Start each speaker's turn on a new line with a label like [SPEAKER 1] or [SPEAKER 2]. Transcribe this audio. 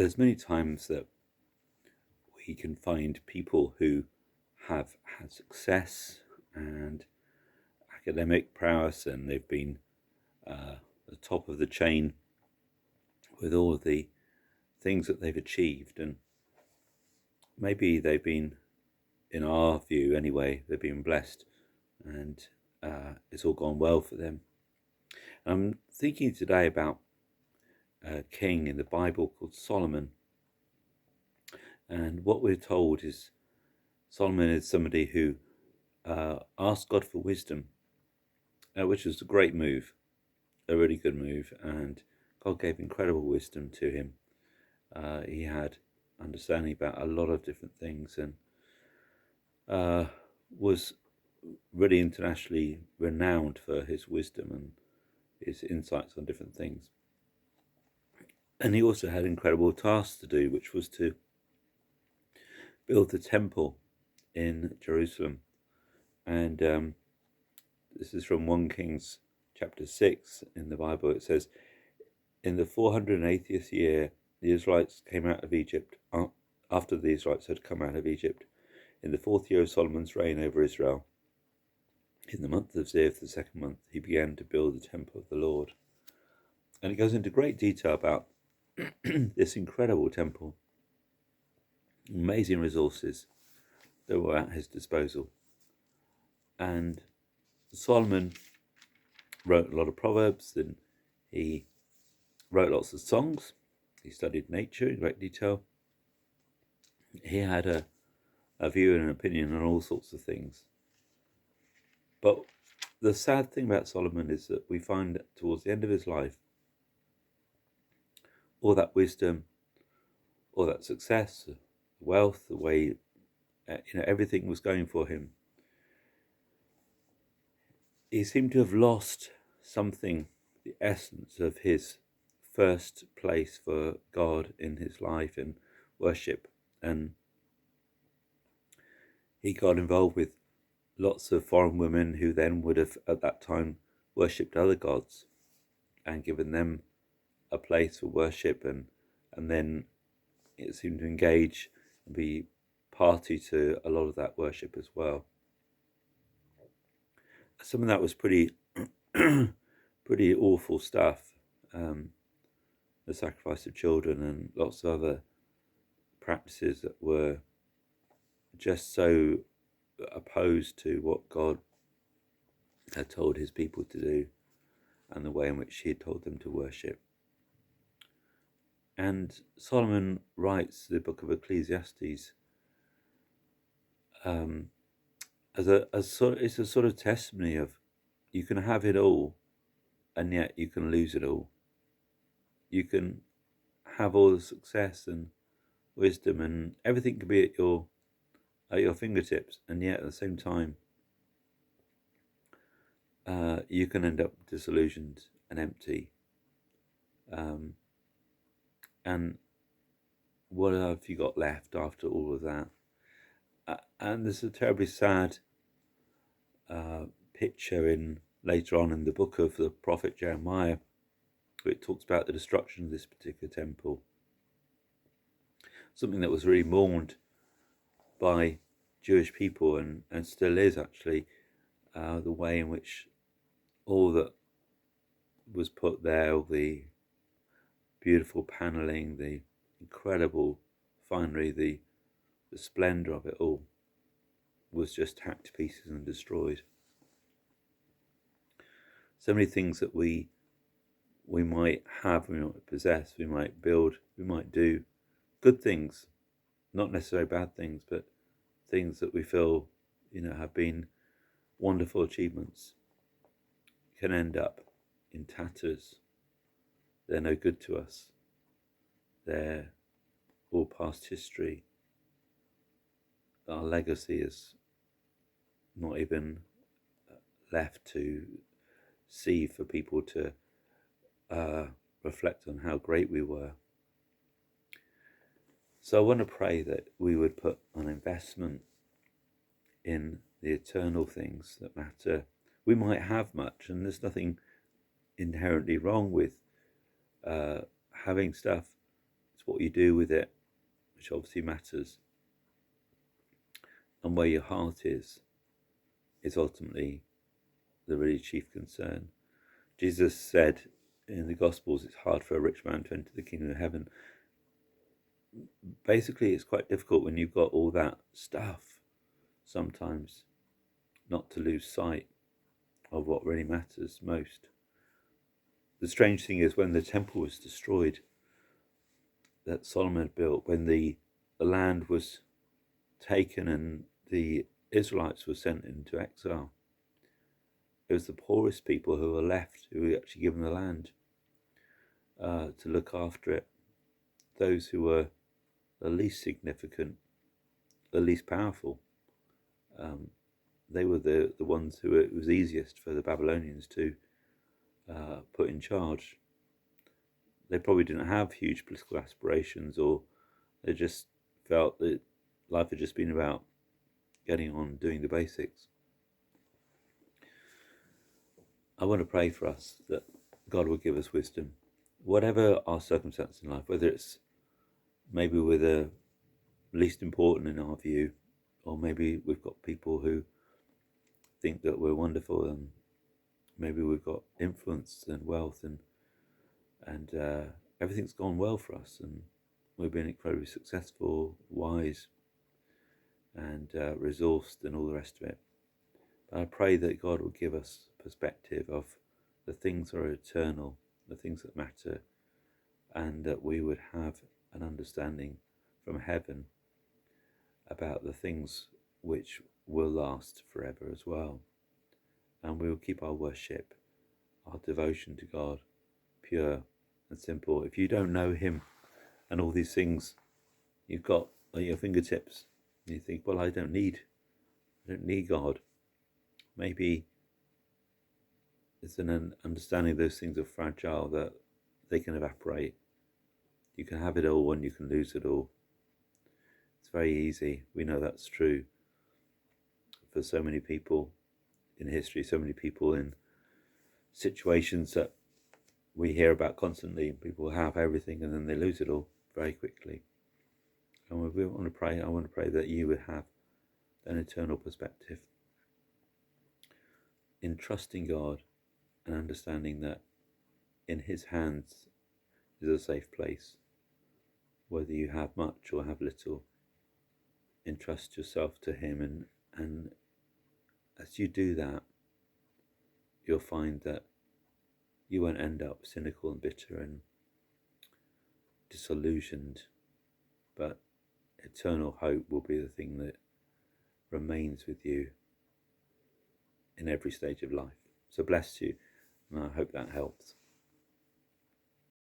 [SPEAKER 1] there's many times that we can find people who have had success and academic prowess, and they've been the top of the chain with all of the things that they've achieved, and maybe they've been, in our view anyway, they've been blessed, and it's all gone well for them. I'm thinking today about a king in the Bible called Solomon, and what we're told is Solomon is somebody who asked God for wisdom, which was a great move, a really good move, and God gave incredible wisdom to him. He had understanding about a lot of different things, and was really internationally renowned for his wisdom and his insights on different things. And he also had incredible tasks to do, which was to build the temple in Jerusalem. And this is from 1 Kings chapter 6 in the Bible. It says, in the 480th year, the Israelites came out of Egypt. After the Israelites had come out of Egypt, in the 4th year of Solomon's reign over Israel, in the month of Ziv, the 2nd month, he began to build the temple of the Lord. And it goes into great detail about this incredible temple, amazing resources that were at his disposal. And Solomon wrote a lot of proverbs, and he wrote lots of songs. He studied nature in great detail. He had a view and an opinion on all sorts of things. But the sad thing about Solomon is that we find that towards the end of his life, all that wisdom, all that success, wealth, the way everything was going for him, he seemed to have lost something, the essence of his first place for God in his life and worship. And he got involved with lots of foreign women who then would have at that time worshipped other gods and given them a place for worship, and then it seemed to engage and be party to a lot of that worship as well. Some of that was pretty pretty awful stuff, the sacrifice of children and lots of other practices that were just so opposed to what God had told his people to do and the way in which he had told them to worship. And Solomon writes the book of Ecclesiastes it's a sort of testimony of, you can have it all and yet you can lose it all. You can have all the success and wisdom and everything can be at your fingertips, and yet at the same time you can end up disillusioned and empty. And what have you got left after all of that? And there's a terribly sad picture later on in the book of the prophet Jeremiah, where it talks about the destruction of this particular temple. Something that was really mourned by Jewish people and still is actually, the way in which all that was put there, all the beautiful panelling, the incredible finery, the splendor of it all was just hacked to pieces and destroyed. So many things that we might have, we might possess, we might build, we might do good things, not necessarily bad things, but things that we feel, have been wonderful achievements, can end up in tatters. They're no good to us. They're all past history. Our legacy is not even left to see for people to reflect on how great we were. So I want to pray that we would put an investment in the eternal things that matter. We might have much, and there's nothing inherently wrong with having stuff. It's what you do with it, which obviously matters, and where your heart is ultimately the really chief concern. Jesus said in the Gospels, it's hard for a rich man to enter the kingdom of heaven. Basically, it's quite difficult when you've got all that stuff sometimes not to lose sight of what really matters most. The strange thing is, when the temple was destroyed that Solomon had built, when the land was taken and the Israelites were sent into exile, it was the poorest people who were left, who were actually given the land to look after it. Those who were the least significant, the least powerful, they were the ones who it was easiest for the Babylonians to put in charge. They probably didn't have huge political aspirations, or they just felt that life had just been about getting on, doing the basics. I want to pray for us that God will give us wisdom, whatever our circumstance in life, whether it's maybe we're the least important in our view, or maybe we've got people who think that we're wonderful, and maybe we've got influence and wealth, and everything's gone well for us, and we've been incredibly successful, wise, and resourced, and all the rest of it. But I pray that God will give us perspective of the things that are eternal, the things that matter, and that we would have an understanding from heaven about the things which will last forever as well. And we will keep our worship, our devotion to God, pure and simple. If you don't know him and all these things you've got at your fingertips, and you think, well, I don't need God. Maybe it's an understanding those things are fragile, that they can evaporate. You can have it all and you can lose it all. It's very easy. We know that's true for so many people in history, so many people in situations that we hear about constantly. People have everything and then they lose it all very quickly. And we want to pray. I want to pray that you would have an eternal perspective in trusting God and understanding that in his hands is a safe place. Whether you have much or have little, entrust yourself to him, and as you do that, you'll find that you won't end up cynical and bitter and disillusioned, but eternal hope will be the thing that remains with you in every stage of life. So bless you, and I hope that helps.